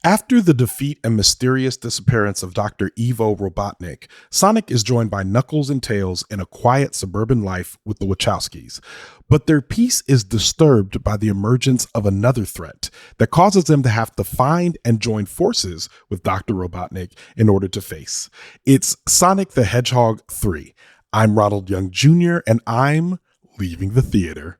After the defeat and mysterious disappearance of Dr. Ivo Robotnik, Sonic is joined by Knuckles and Tails in a quiet suburban life with the Wachowskis. But their peace is disturbed by the emergence of another threat that causes them to have to find and join forces with Dr. Robotnik in order to face. It's Sonic the Hedgehog 3. I'm Ronald Young Jr., and I'm leaving the theater.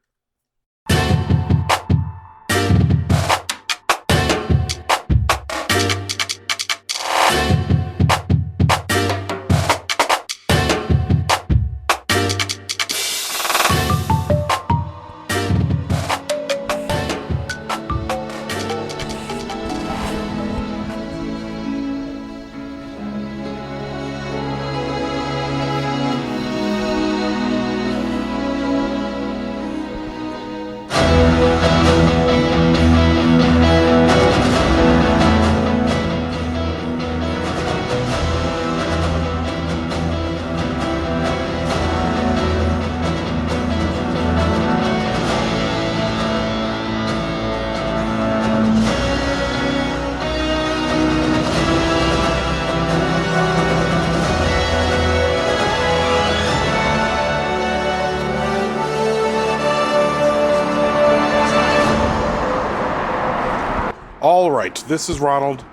All right, this is Ronald,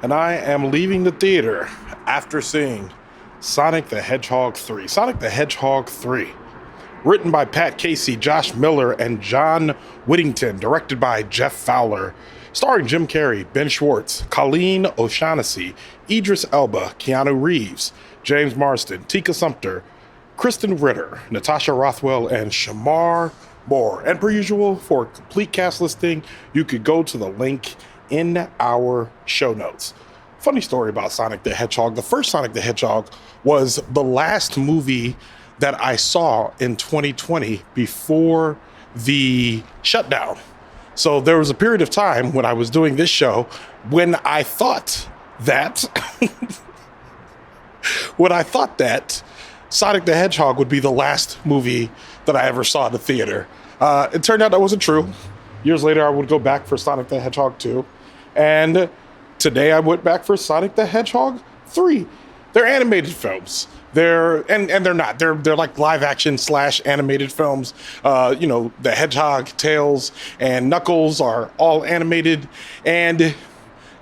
and I am leaving the theater after seeing Sonic the Hedgehog 3. Sonic the Hedgehog 3, written by Pat Casey, Josh Miller, and John Whittington, directed by Jeff Fowler, starring Jim Carrey, Ben Schwartz, Colleen O'Shaughnessy, Idris Elba, Keanu Reeves, James Marsden, Tika Sumpter, Krysten Ritter, Natasha Rothwell, and Shemar Moore. And per usual, for a complete cast listing, you could go to the link in our show notes. Funny story about Sonic the Hedgehog. The first Sonic the Hedgehog was the last movie that I saw in 2020 before the shutdown. So there was a period of time when I was doing this show when I thought that Sonic the Hedgehog would be the last movie that I ever saw in the theater. It turned out that wasn't true. Years later, I would go back for Sonic the Hedgehog 2. And today I went back for Sonic the Hedgehog 3. They're animated films. They're not. They're like live action / animated films. The Hedgehog, Tails, and Knuckles are all animated. And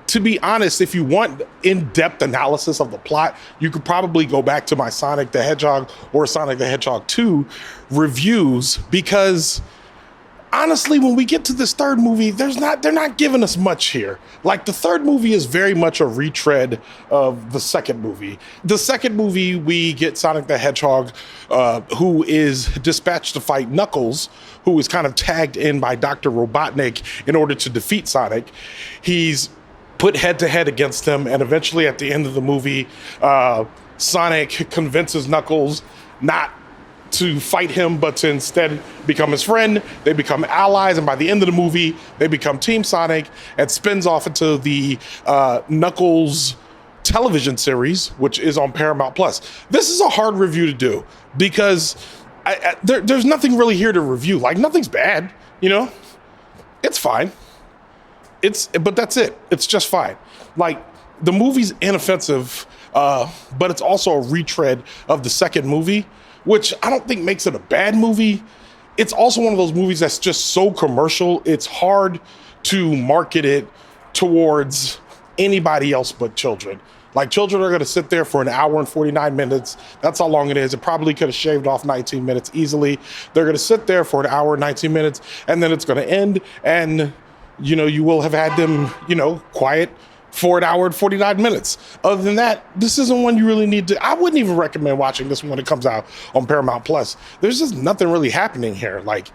to be honest, if you want in-depth analysis of the plot, you could probably go back to my Sonic the Hedgehog or Sonic the Hedgehog 2 reviews, because honestly, when we get to this third movie, they're not giving us much here. Like, the third movie is very much a retread of the second movie. The second movie, we get Sonic the Hedgehog, who is dispatched to fight Knuckles, who is kind of tagged in by Dr. Robotnik in order to defeat Sonic. He's put head to head against him, and eventually at the end of the movie, Sonic convinces Knuckles not to fight him, but to instead become his friend. They become allies, and by the end of the movie, they become Team Sonic, and spins off into the Knuckles television series, which is on Paramount Plus. This is a hard review to do because there's nothing really here to review. Like, nothing's bad, it's fine. But that's it. It's just fine. Like, the movie's inoffensive, but it's also a retread of the second movie, which I don't think makes it a bad movie. It's also one of those movies that's just so commercial, it's hard to market it towards anybody else but children. Like, children are going to sit there for an hour and 49 minutes. That's how long it is. It probably could have shaved off 19 minutes easily. They're going to sit there for an hour and 19 minutes, and then it's going to end, and you will have had them, quiet for an hour and 49 minutes. Other than that, this isn't one you really need to. I wouldn't even recommend watching this one when it comes out on Paramount Plus. There's just nothing really happening here. Like,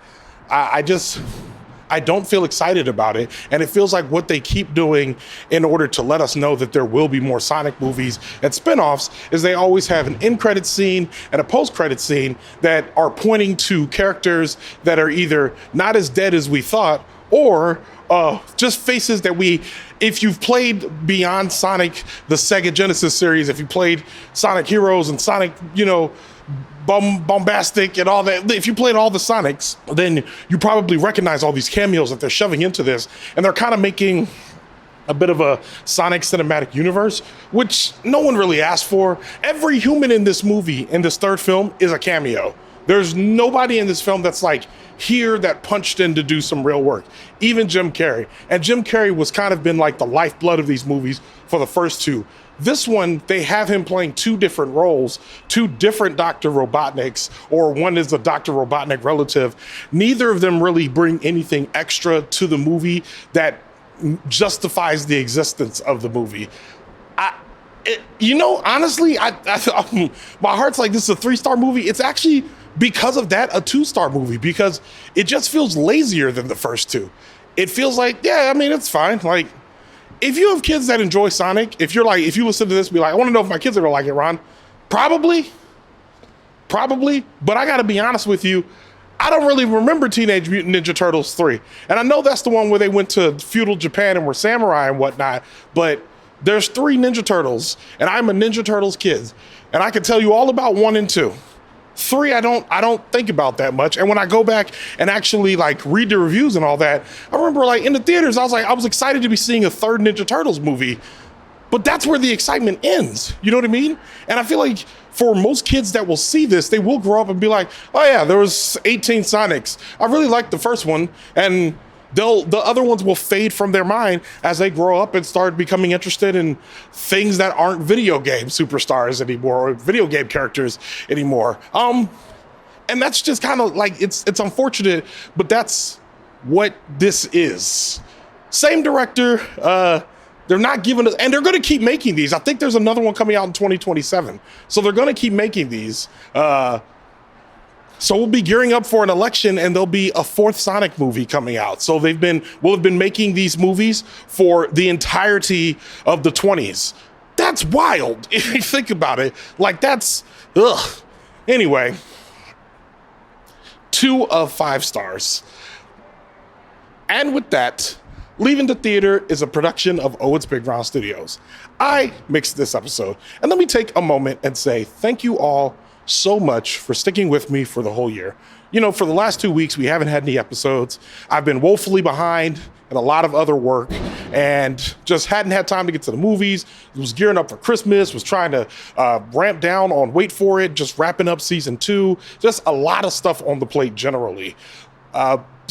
I don't feel excited about it. And it feels like what they keep doing in order to let us know that there will be more Sonic movies and spinoffs is they always have an end-credit scene and a post-credit scene that are pointing to characters that are either not as dead as we thought, or just faces that if you've played beyond Sonic, the Sega Genesis series, if you played Sonic Heroes and Sonic, Bombastic and all that, if you played all the Sonics, then you probably recognize all these cameos that they're shoving into this. And they're kind of making a bit of a Sonic cinematic universe, which no one really asked for. Every human in this movie, in this third film, is a cameo. There's nobody in this film that's like here that punched in to do some real work. Even Jim Carrey. And Jim Carrey was kind of been like the lifeblood of these movies for the first two. This one, they have him playing two different roles, two different Dr. Robotniks, or one is a Dr. Robotnik relative. Neither of them really bring anything extra to the movie that justifies the existence of the movie. Honestly, my heart's like, this is a 3-star movie. It's actually, because of that, a 2-star movie, because it just feels lazier than the first two. It feels like, yeah, I mean, it's fine. Like, if you have kids that enjoy Sonic, if you listen to this, be like, I want to know if my kids are gonna like it, Ron. Probably, but I gotta be honest with you, I don't really remember Teenage Mutant Ninja Turtles 3. And I know that's the one where they went to feudal Japan and were samurai and whatnot, but there's 3 Ninja Turtles, and I'm a Ninja Turtles kid. And I can tell you all about 1 and 2. 3, I don't think about that much. And when I go back and actually like read the reviews and all that, I remember like in the theaters, I was excited to be seeing a 3rd Ninja Turtles movie, but that's where the excitement ends. You know what I mean? And I feel like for most kids that will see this, they will grow up and be like, oh yeah, there was 18 Sonics. I really liked the first one. And the other ones will fade from their mind as they grow up and start becoming interested in things that aren't video game superstars anymore or video game characters anymore. And that's just kind of like, it's unfortunate, but that's what this is. Same director, they're not giving us, and they're going to keep making these. I think there's another one coming out in 2027. So they're going to keep making these. So we'll be gearing up for an election, and there'll be a 4th Sonic movie coming out. So we'll have been making these movies for the entirety of the 20s. That's wild if you think about it. Like that's, ugh. Anyway, 2 of 5 stars. And with that, Leaving the Theater is a production of Owen's Big Round Studios. I mixed this episode, and let me take a moment and say thank you all so much for sticking with me for the whole year. You know, for the last 2 weeks, we haven't had any episodes. I've been woefully behind in a lot of other work and just hadn't had time to get to the movies. Was gearing up for Christmas, was trying to ramp down on Wait For It, just wrapping up season 2, just a lot of stuff on the plate generally.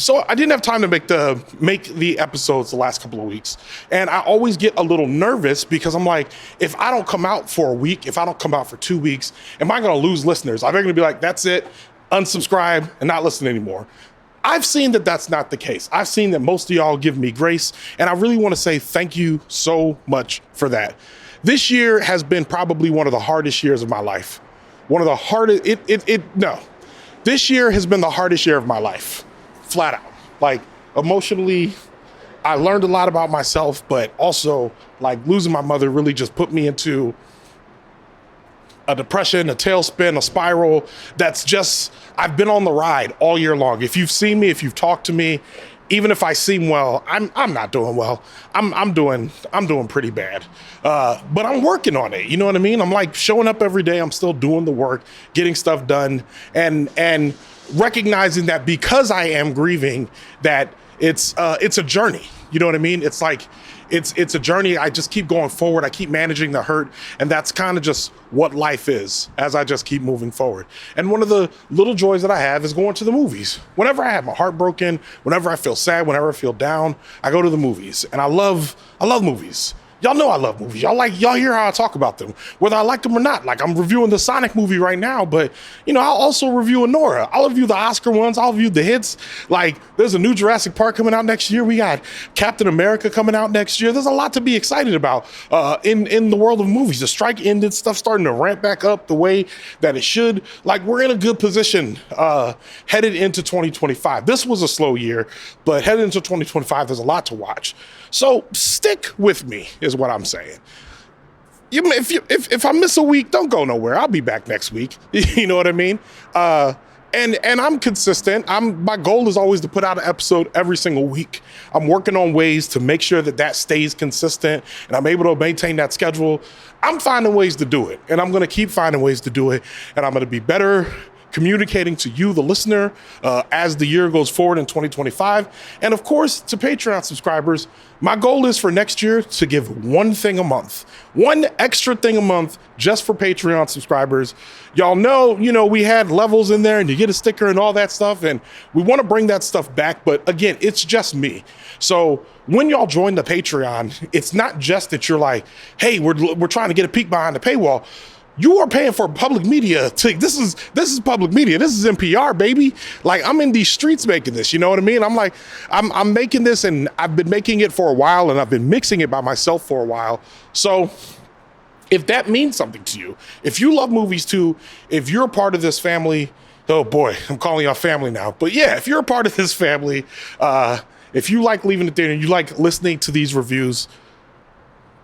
So I didn't have time to make the episodes the last couple of weeks. And I always get a little nervous because I'm like, if I don't come out for a week, if I don't come out for 2 weeks, am I going to lose listeners? Are they going to be like, that's it, unsubscribe and not listen anymore? I've seen that that's not the case. I've seen that most of y'all give me grace. And I really want to say thank you so much for that. This year has been probably one of the hardest years of my life. One of the hardest, this year has been the hardest year of my life. Flat out. Like emotionally, I learned a lot about myself, but also like losing my mother really just put me into a depression, a tailspin, a spiral. That's just, I've been on the ride all year long. If you've seen me, if you've talked to me, even if I seem well, I'm not doing well. I'm doing pretty bad. But I'm working on it. You know what I mean? I'm like showing up every day. I'm still doing the work, getting stuff done, and recognizing that because I am grieving, that it's a journey. You know what I mean? It's like, it's a journey. I just keep going forward. I keep managing the hurt. And that's kind of just what life is as I just keep moving forward. And one of the little joys that I have is going to the movies. Whenever I have my heart broken, whenever I feel sad, whenever I feel down, I go to the movies. And I love movies. Y'all know I love movies. Y'all hear how I talk about them, whether I like them or not. Like I'm reviewing the Sonic movie right now, but you know, I'll also review Nora. I'll review the Oscar ones. I'll review the hits. Like there's a new Jurassic Park coming out next year. We got Captain America coming out next year. There's a lot to be excited about in the world of movies. The strike ended, stuff starting to ramp back up the way that it should. Like we're in a good position headed into 2025. This was a slow year, but headed into 2025, there's a lot to watch. So stick with me is what I'm saying. If I miss a week, don't go nowhere. I'll be back next week. You know what I mean? And I'm consistent. My goal is always to put out an episode every single week. I'm working on ways to make sure that stays consistent and I'm able to maintain that schedule. I'm finding ways to do it, and I'm going to keep finding ways to do it, and I'm going to be better communicating to you, the listener, as the year goes forward in 2025. And of course, to Patreon subscribers, my goal is for next year to give one thing a month, one extra thing a month just for Patreon subscribers. Y'all know, we had levels in there and you get a sticker and all that stuff. And we want to bring that stuff back. But again, it's just me. So when y'all join the Patreon, it's not just that you're like, hey, we're trying to get a peek behind the paywall. You are paying for public media. This is public media. This is NPR, baby. Like, I'm in these streets making this. You know what I mean? I'm making this, and I've been making it for a while, and I've been mixing it by myself for a while. So if that means something to you, if you love movies too, if you're a part of this family, oh boy, I'm calling y'all family now. But yeah, if you're a part of this family, if you like Leaving the Theater and you like listening to these reviews,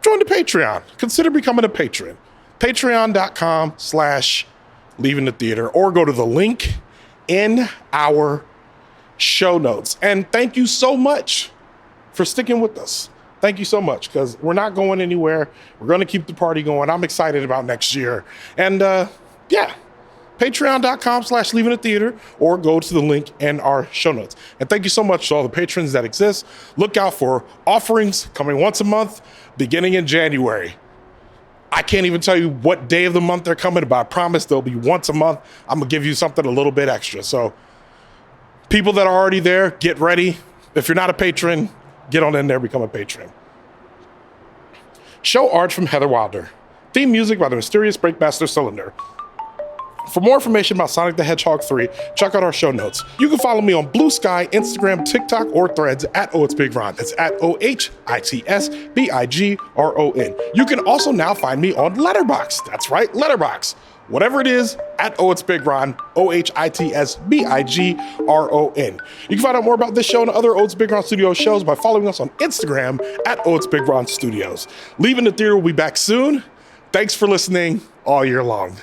join the Patreon. Consider becoming a patron. Patreon.com/Leaving the Theater, or go to the link in our show notes. And thank you so much for sticking with us. Thank you so much, because we're not going anywhere. We're going to keep the party going. I'm excited about next year. And yeah, patreon.com/Leaving the Theater, or go to the link in our show notes. And thank you so much to all the patrons that exist. Look out for offerings coming once a month, beginning in January. I can't even tell you what day of the month they're coming, but I promise they'll be once a month. I'm going to give you something a little bit extra. So people that are already there, get ready. If you're not a patron, get on in there, become a patron. Show art from Heather Wilder. Theme music by the mysterious Breakmaster Cylinder. For more information about Sonic the Hedgehog 3, check out our show notes. You can follow me on Blue Sky, Instagram, TikTok, or Threads at @OHitsBigRon. That's at OHITSBIGRON. You can also now find me on Letterboxd. That's right, Letterboxd. Whatever it is, at @OHitsBigRon, OHITSBIGRON. You can find out more about this show and other Oats Big Ron Studios shows by following us on Instagram at @OHitsBigRon Studios. Leaving the Theater will be back soon. Thanks for listening all year long.